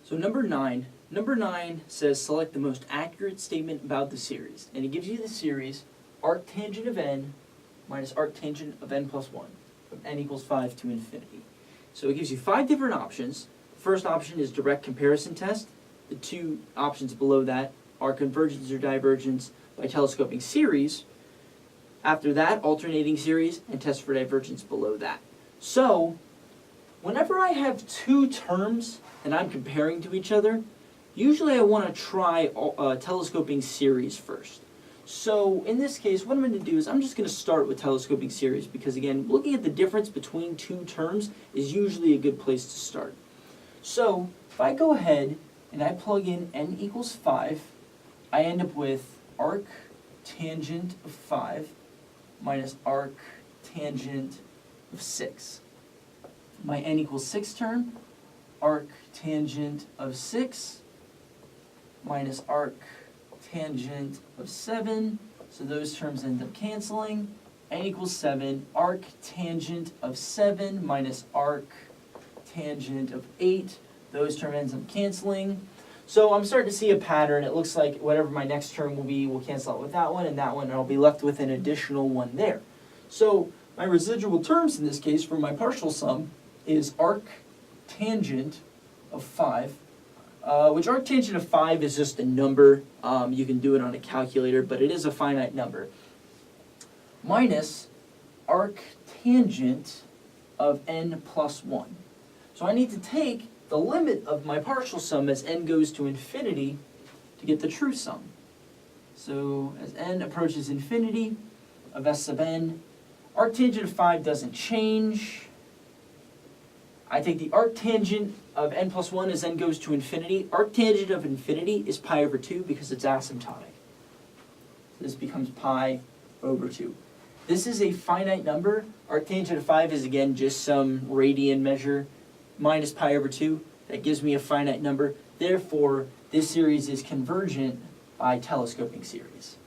So number nine says select the most accurate statement about the series. And it gives you the series arctangent of n minus arctangent of n plus 1 from n equals 5 to infinity. So it gives you 5 different options. The first option is direct comparison test. The 2 options below that are convergence or divergence by telescoping series. After that, alternating series and test for divergence below that. So whenever I have 2 terms and I'm comparing to each other, usually I want to try telescoping series first. So in this case, what I'm going to do is I'm just going to start with telescoping series because, again, looking at the difference between 2 terms is usually a good place to start. So if I go ahead and I plug in n equals 5, I end up with arctangent of 5 minus arctangent of 6. My n equals 6 term, arctangent of 6 minus arctangent of 7, so those terms end up canceling. N equals 7, arctangent of 7 minus arctangent of 8, those terms ends up canceling. So I'm starting to see a pattern. It looks like whatever my next term will be will cancel out with that one, and I'll be left with an additional one there. So my residual terms in this case for my partial sum is arctangent of 5, which arctangent of 5 is just a number. You can do it on a calculator, but it is a finite number, minus arctangent of n plus 1. So I need to take the limit of my partial sum as n goes to infinity to get the true sum. So as n approaches infinity of s sub n, arctangent of 5 doesn't change. I take the arctangent of n plus 1 as n goes to infinity. Arctangent of infinity is pi over 2 because it's asymptotic. So this becomes pi over 2. This is a finite number. Arctangent of 5 is, again, just some radian measure minus pi over 2. That gives me a finite number. Therefore, this series is convergent by telescoping series.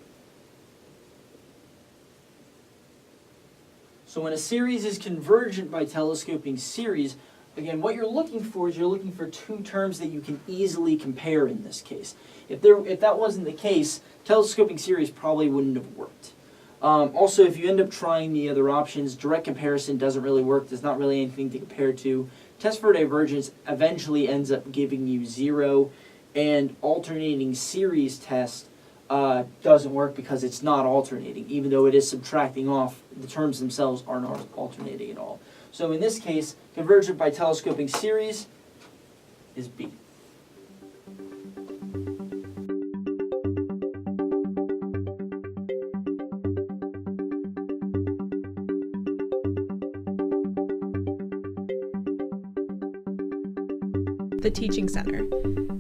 So when a series is convergent by telescoping series, again, what you're looking for is you're looking for 2 terms that you can easily compare in this case. If that wasn't the case, telescoping series probably wouldn't have worked. Also, if you end up trying the other options, direct comparison doesn't really work. There's not really anything to compare to. Test for divergence eventually ends up giving you 0, and alternating series test doesn't work because it's not alternating. Even though it is subtracting off, the terms themselves aren't alternating at all. So in this case, convergent by telescoping series is B. The Teaching Center,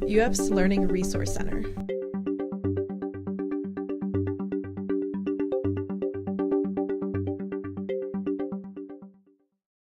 UF's Learning Resource Center.